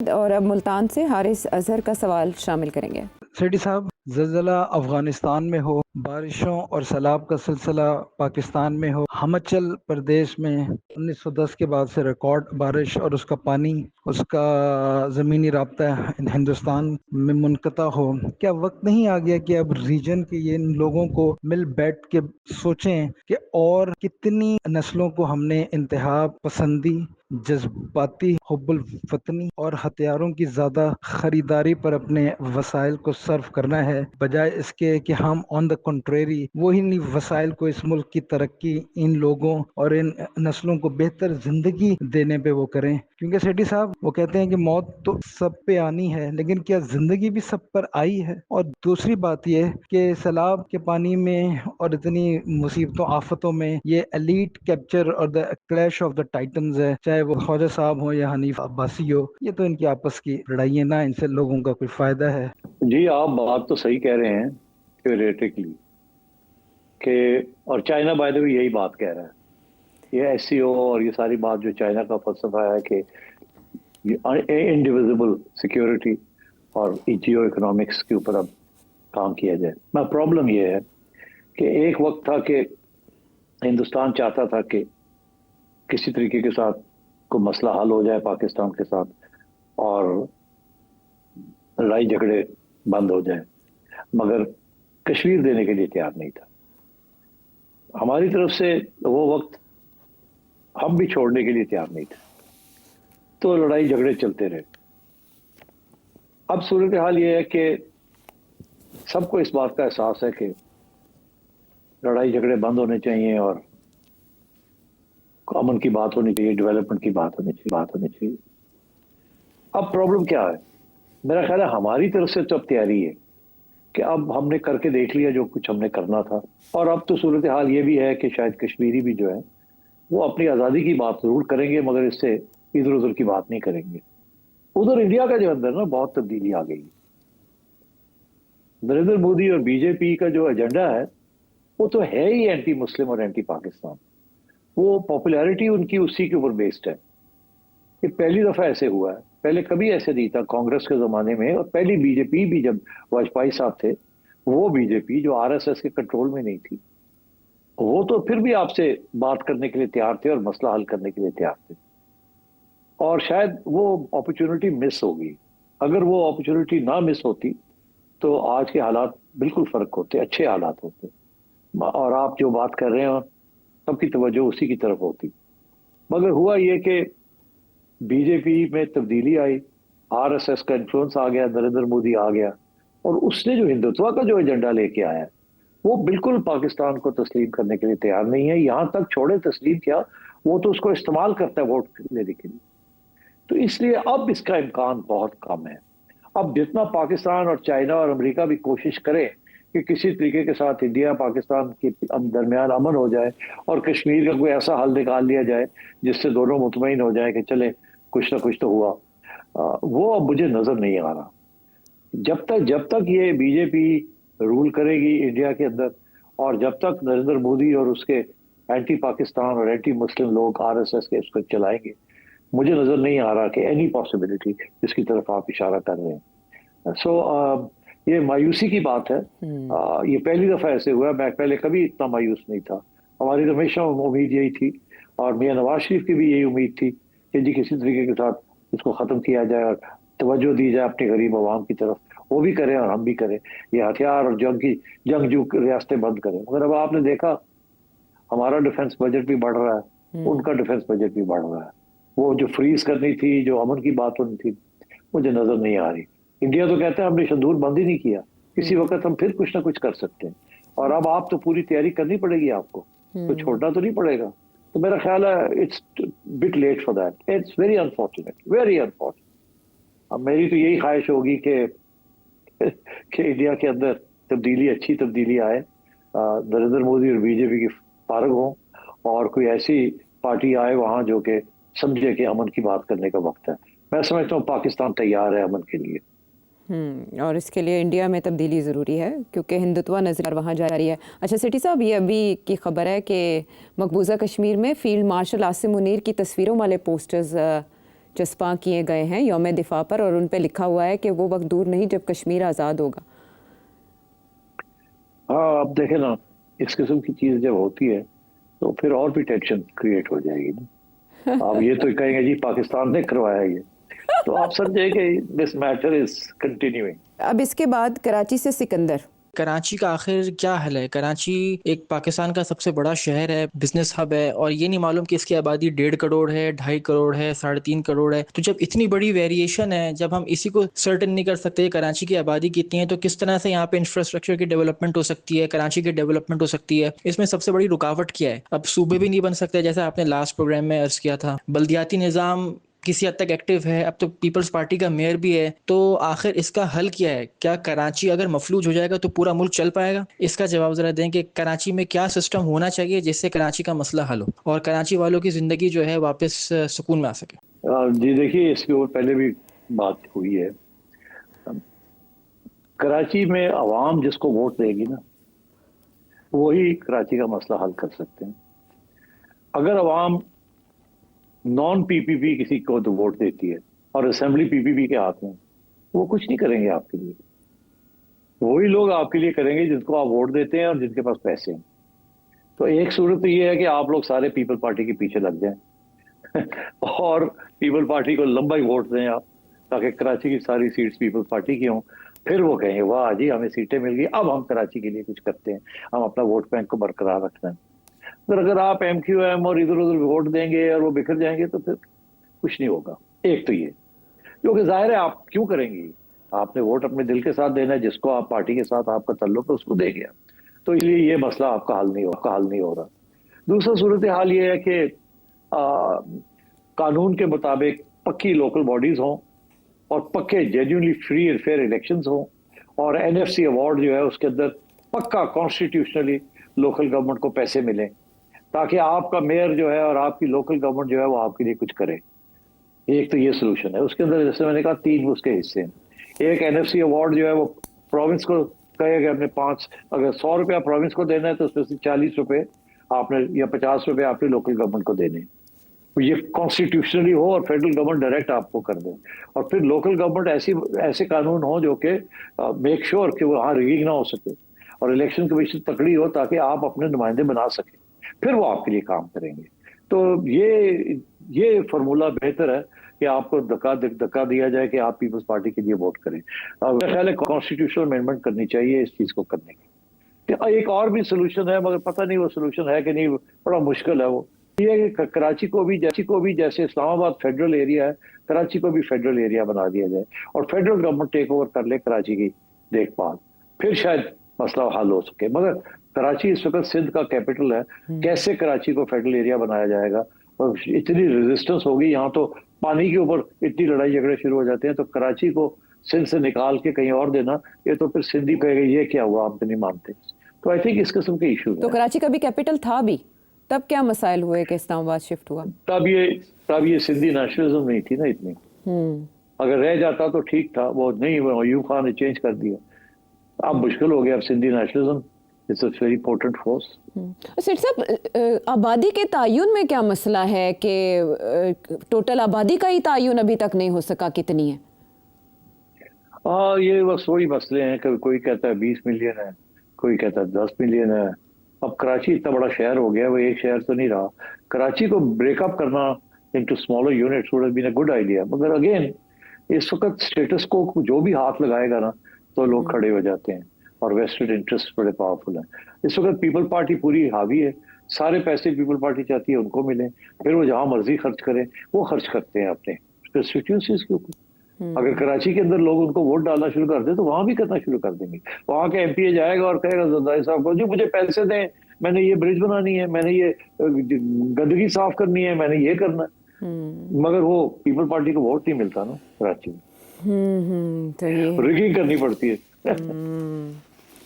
اور اب ملتان سے حارث اظہر کا سوال شامل کریں گے۔ سیٹی صاحب، زلزلہ افغانستان میں ہو، بارشوں اور سیلاب کا سلسلہ پاکستان میں ہو، ہماچل پردیش میں 1910 کے بعد سے ریکارڈ بارش اور اس کا پانی، اس کا زمینی رابطہ ہندوستان میں منقطع ہو، کیا وقت نہیں آ گیا کہ اب ریجن کے ان لوگوں کو مل بیٹھ کے سوچیں کہ اور کتنی نسلوں کو ہم نے انتہا پسندی، جذباتی حب الوطنی اور ہتھیاروں کی زیادہ خریداری پر اپنے وسائل کو صرف کرنا ہے، بجائے اس کے کہ ہم آن دا کنٹریری وہی وسائل کو اس ملک کی ترقی، ان لوگوں اور ان نسلوں کو بہتر زندگی دینے پہ وہ کریں۔ کیونکہ سیٹی صاحب وہ کہتے ہیں کہ موت تو سب پہ آنی ہے، لیکن کیا زندگی بھی سب پر آئی ہے؟ اور دوسری بات یہ کہ سیلاب کے پانی میں اور اتنی مصیبتوں آفتوں میں یہ ایلیٹ کیپچر اور دا کلیش آف دا ٹائٹنز ہے، چاہے وہ خواجہ صاحب ہوں یا حنیف عباسی ہو، یہ تو ان کی آپس کی لڑائی ہے نا، ان سے لوگوں کا کوئی فائدہ ہے؟ جی، آپ بات تو صحیح کہہ رہے ہیں تھیوریٹکلی کہ، اور چائنا بائی دا وے یہی بات کہہ رہا ہے، یہ ایس سی او اور یہ ساری بات جو چائنا کا فلسفہ ہے کہ انڈیویزبل سیکیورٹی اور جیو اکنامکس کے اوپر اب کام کیا جائے۔ پرابلم یہ ہے کہ ایک وقت تھا کہ ہندوستان چاہتا تھا کہ کسی طریقے کے ساتھ کوئی مسئلہ حل ہو جائے پاکستان کے ساتھ اور لڑائی جھگڑے بند ہو جائیں، مگر کشمیر دینے کے لیے تیار نہیں تھا۔ ہماری طرف سے وہ وقت ہم بھی چھوڑنے کے لیے تیار نہیں تھے، تو لڑائی جھگڑے چلتے رہے۔ اب صورتحال یہ ہے کہ سب کو اس بات کا احساس ہے کہ لڑائی جھگڑے بند ہونے چاہیے اور امن کی بات ہونی چاہیے، ڈیولپمنٹ کی بات ہونی چاہیے۔ اب پرابلم کیا ہے؟ میرا خیال ہے ہماری طرف سے تو اب تیاری ہے کہ اب ہم نے کر کے دیکھ لیا جو کچھ ہم نے کرنا تھا، اور اب تو صورتحال یہ بھی ہے کہ شاید کشمیری بھی جو ہے وہ اپنی آزادی کی بات ضرور کریں گے، مگر اس سے ادھر ادھر کی بات نہیں کریں گے۔ ادھر انڈیا کا جو اندر نا بہت تبدیلی آ گئی ہے۔ نریندر مودی اور بی جے پی کا جو ایجنڈا ہے وہ تو ہے ہی اینٹی مسلم اور اینٹی پاکستان، وہ پاپولیرٹی ان کی اسی کے اوپر بیسڈ ہے۔ یہ پہلی دفعہ ایسے ہوا ہے، پہلے کبھی ایسے نہیں تھا کانگریس کے زمانے میں، اور پہلی بی جے پی بھی جب واجپئی صاحب تھے، وہ بی جے پی جو آر ایس ایس کے کنٹرول میں نہیں تھی، وہ تو پھر بھی آپ سے بات کرنے کے لیے تیار تھے اور مسئلہ حل کرنے کے لیے تیار تھے، اور شاید وہ اپرچونٹی مس ہوگی۔ اگر وہ اپرچونٹی نہ مس ہوتی تو آج کے حالات بالکل فرق ہوتے، اچھے حالات ہوتے، اور آپ جو بات کر رہے ہیں سب کی توجہ اسی کی طرف ہوتی۔ مگر ہوا یہ کہ بی جے پی میں تبدیلی آئی، آر ایس ایس کا انفلوئنس آ گیا، نریندر مودی آ گیا، اور اس نے جو ہندوتوا کا جو ایجنڈا لے کے آیا وہ بالکل پاکستان کو تسلیم کرنے کے لیے تیار نہیں ہے۔ یہاں تک چھوڑے تسلیم کیا، وہ تو اس کو استعمال کرتا ہے ووٹ لینے کے لیے۔ تو اس لیے اب اس کا امکان بہت کم ہے۔ اب جتنا پاکستان اور چائنا اور امریکہ بھی کوشش کرے کہ کسی طریقے کے ساتھ انڈیا پاکستان کے درمیان امن ہو جائے اور کشمیر کا کوئی ایسا حل نکال لیا جائے جس سے دونوں مطمئن ہو جائیں کہ چلے کچھ نہ کچھ تو ہوا، وہ اب مجھے نظر نہیں آ رہا۔ جب تک یہ بی جے پی رول کرے گی انڈیا کے اندر، اور جب تک نریندر مودی اور اس کے اینٹی پاکستان اور اینٹی مسلم لوگ آر ایس ایس کے اس کو چلائیں گے، مجھے نظر نہیں آ رہا کہ اینی پاسبلٹی جس کی طرف آپ اشارہ کر رہے ہیں۔ سو یہ مایوسی کی بات ہے۔ یہ پہلی دفعہ ایسے ہوا، میں پہلے کبھی اتنا مایوس نہیں تھا۔ ہماری تو ہمیشہ امید یہی تھی، اور میاں نواز شریف کی بھی یہی امید تھی کہ جی کسی طریقے کے ساتھ اس کو ختم کیا جائے اور توجہ دی جائے اپنے غریب عوام کی طرف، وہ بھی کریں اور ہم بھی کریں، یہ ہتھیار اور جنگجو ریاستیں بند کریں۔ مگر اب آپ نے دیکھا ہمارا ڈیفنس بجٹ بھی بڑھ رہا ہے، ان کا ڈیفنس بجٹ بھی بڑھ رہا ہے۔ وہ جو فریز کرنی تھی، جو امن کی بات ہونی تھی، مجھے نظر نہیں آ رہی۔ انڈیا تو کہتے ہیں ہم نے شندور بند ہی نہیں کیا، کسی وقت ہم پھر کچھ نہ کچھ کر سکتے ہیں، اور اب آپ تو پوری تیاری کرنی پڑے گی، آپ کو تو چھوڑنا تو نہیں پڑے گا۔ تو میرا خیال ہے it's bit late for that, it's very unfortunate, very unfortunate. اب میری تو یہی خواہش ہوگی کہ انڈیا کے اندر تبدیلی، اچھی تبدیلی آئے، نریندر مودی اور بی جے پی کی فارغ ہوں، اور کوئی ایسی پارٹی آئے وہاں جو کہ سمجھے کہ امن کی بات کرنے کا وقت ہے۔ میں سمجھتا ہوں پاکستان تیار ہے امن کے لیے، اور اس کے لیے انڈیا میں تبدیلی ضروری ہے کیونکہ ہندوتوا نظر وہاں جاری ہے۔ اچھا سٹی صاحب، یہ ابھی کی خبر ہے کہ مقبوضہ کشمیر میں فیلڈ مارشل عاصم منیر کی تصویروں والے پوسٹرز चस्पा किए गए हैं यौम दिफा पर, और उन पे लिखा हुआ है कि वो वक्त दूर नहीं जब कश्मीर आज़ाद होगा। हाँ, आप देखें ना, इस किस्म की चीज जब होती है तो फिर और भी टेंशन क्रिएट हो जाएगी ना। आप ये तो कहेंगे जी पाकिस्तान ने करवाया ये, तो आप समझे कि दिस मैटर इज कंटिन्यूइंग। अब इसके बाद कराची से सिकंदर। कराची का आखिर क्या हल है? कराची एक पाकिस्तान का सबसे बड़ा शहर है, बिजनेस हब है, और ये नहीं मालूम कि इसकी आबादी 1.5 करोड़ है, 2.5 करोड़ है, 3.5 करोड़ है। तो जब इतनी बड़ी वेरिएशन है, जब हम इसी को सर्टेन नहीं कर सकते कराची की आबादी कितनी है, तो किस तरह से यहाँ पे इंफ्रास्ट्रक्चर की डेवलपमेंट हो सकती है, कराची की डेवलपमेंट हो सकती है? इसमें सबसे बड़ी रुकावट क्या है? अब सूबे भी नहीं बन सकते, जैसा आपने लास्ट प्रोग्राम में अर्ज किया था। बल्दियाती निज़ाम किसी हद तक एक्टिव है, अब तो पीपल्स पार्टी का मेयर भी है, तो आखिर इसका हल क्या है? क्या कराची अगर मफलूज हो जाएगा तो पूरा मुल्क चल पाएगा? इसका जवाब जरा दें कि कराची में क्या सिस्टम होना चाहिए जिससे कराची का मसला हल हो और कराची वालों की जिंदगी जो है वापस सुकून में आ सके। जी देखिए, इसके ऊपर पहले भी बात हुई है। कराची में आवाम जिसको वोट देगी ना, वही कराची का मसला हल कर सकते हैं। अगर आवाम नॉन पीपीपी किसी को तो वोट देती है और असेंबली पीपीपी के हाथ में, वो कुछ नहीं करेंगे आपके लिए। वही लोग आपके लिए करेंगे जिनको आप वोट देते हैं और जिनके पास पैसे हैं। तो एक सूरत तो ये है कि आप लोग सारे पीपल पार्टी के पीछे लग जाएं और पीपल पार्टी को लंबा ही वोट दें आप, ताकि कराची की सारी सीट्स पीपल पार्टी की हों। फिर वो कहेंगे वाह जी हमें सीटें मिल गई, अब हम कराची के लिए कुछ करते हैं, हम अपना वोट बैंक को बरकरार रखना है। अगर आप MQM और इधर उधर वोट देंगे और वो बिखर जाएंगे तो फिर कुछ नहीं होगा। एक तो ये, क्योंकि जाहिर है आप क्यों करेंगे, आपने वोट अपने दिल के साथ देना है, जिसको आप पार्टी के साथ आपका तल्लुक है उसको देंगे, तो इसलिए ये मसला आपका हल नहीं हो रहा। दूसरा सूरत हाल ये है कि कानून के मुताबिक पक्की लोकल बॉडीज हों और पक्के genuinely free and fair elections हों, और NFC अवार्ड जो है उसके अंदर पक्का कॉन्स्टिट्यूशनली लोकल गवर्नमेंट को पैसे मिलें, ताकि आपका मेयर जो है और आपकी लोकल गवर्नमेंट जो है वो आपके लिए कुछ करे। एक तो ये सोल्यूशन है। उसके अंदर जैसे मैंने कहा 3 उसके हिस्से हैं। एक NFC अवार्ड जो है वो प्रोविंस को कहेगा अपने 5, अगर 100 रुपया प्रोविंस को देना है तो उसमें से 40 रुपए आपने या 50 रुपए आपने लोकल गवर्नमेंट को देने। तो ये कॉन्स्टिट्यूशनली हो और फेडरल गवर्नमेंट डायरेक्ट आपको कर दे, और फिर लोकल गवर्नमेंट ऐसे कानून हो जो कि मेक श्योर कि वहाँ रिगिंग ना हो सके और इलेक्शन कमीशन तकड़ी हो, ताकि आप अपने नुमाइंदे बना सकें, फिर वो आपके लिए काम करेंगे। तो ये फार्मूला बेहतर है कि आपको धक्का दिया जाए कि आप पीपल्स पार्टी के लिए वोट करें। मेरा ख्याल है कॉन्स्टिट्यूशनल अमेंडमेंट करनी चाहिए इस चीज को करने की। एक और भी सोल्यूशन है, मगर पता नहीं वो सोल्यूशन है कि नहीं, बड़ा मुश्किल है वो। ये है कि कराची को भी जैसे इस्लामाबाद फेडरल एरिया है, कराची को भी फेडरल एरिया बना दिया जाए और फेडरल गवर्नमेंट टेक ओवर कर ले कराची की देखभाल, फिर शायद मसला हल हो सके। मगर कराची इस वक्त सिंध का कैपिटल है, कैसे कराची को फेडरल एरिया बनाया जाएगा? और इतनी रेजिस्टेंस होगी यहाँ, तो पानी के ऊपर इतनी लड़ाई झगड़े शुरू हो जाते हैं, तो कराची को सिंध से निकाल के कहीं और देना, ये तो फिर सिंधी कहेगा ये क्या हुआ, आप तो नहीं मानते। तो आई थिंक इस किस्म के इशू तो कराची का भी कैपिटल था भी, तब क्या मसाइल हुए कि इस्लामाबाद शिफ्ट हुआ? तब ये सिंधी नेशनलिज्म नहीं थी ना इतनी। अगर रह जाता तो ठीक था, वो नहीं, वो अयूब खान ने चेंज कर दिया, अब मुश्किल हो गया। अब Sindhi nationalism it's a very potent force. सेठ साहब, आबादी के तायुन में क्या मसला है कि टोटल आबादी का ही तायुन अभी तक नहीं हो सका, कितनी है? ये बस वही मसले हैं कि कोई कहता है 20 मिलियन है, कोई कहता है 10 मिलियन है। अब कराची इतना बड़ा शहर हो गया, वो एक शहर तो नहीं रहा। कराची को ब्रेकअप करना into smaller units would have been a good idea, मगर अगेन इस वक्त स्टेटस को जो भी हाथ लगाएगा ना तो लोग खड़े हो जाते हैं और वेस्टेड इंटरेस्ट बड़े पावरफुल हैं। इस वक्त पीपल पार्टी पूरी हावी है, सारे पैसे पीपल पार्टी चाहती है उनको मिले, फिर वो जहां मर्जी खर्च करें, वो खर्च करते हैं अपने कंस्टिट्यूएंसीज के ऊपर। अगर कराची के अंदर लोग उनको वोट डालना शुरू कर दे तो वहां भी करना शुरू कर देंगे। वहां के MPA जाएगा और कहेगा जरदारी साहब को, जो मुझे पैसे दें, मैंने ये ब्रिज बनानी है, मैंने ये गंदगी साफ करनी है, मैंने ये करना है। मगर वो पीपल पार्टी को वोट नहीं मिलता ना कराची में, तो ये रिगिंग करनी पड़ती है।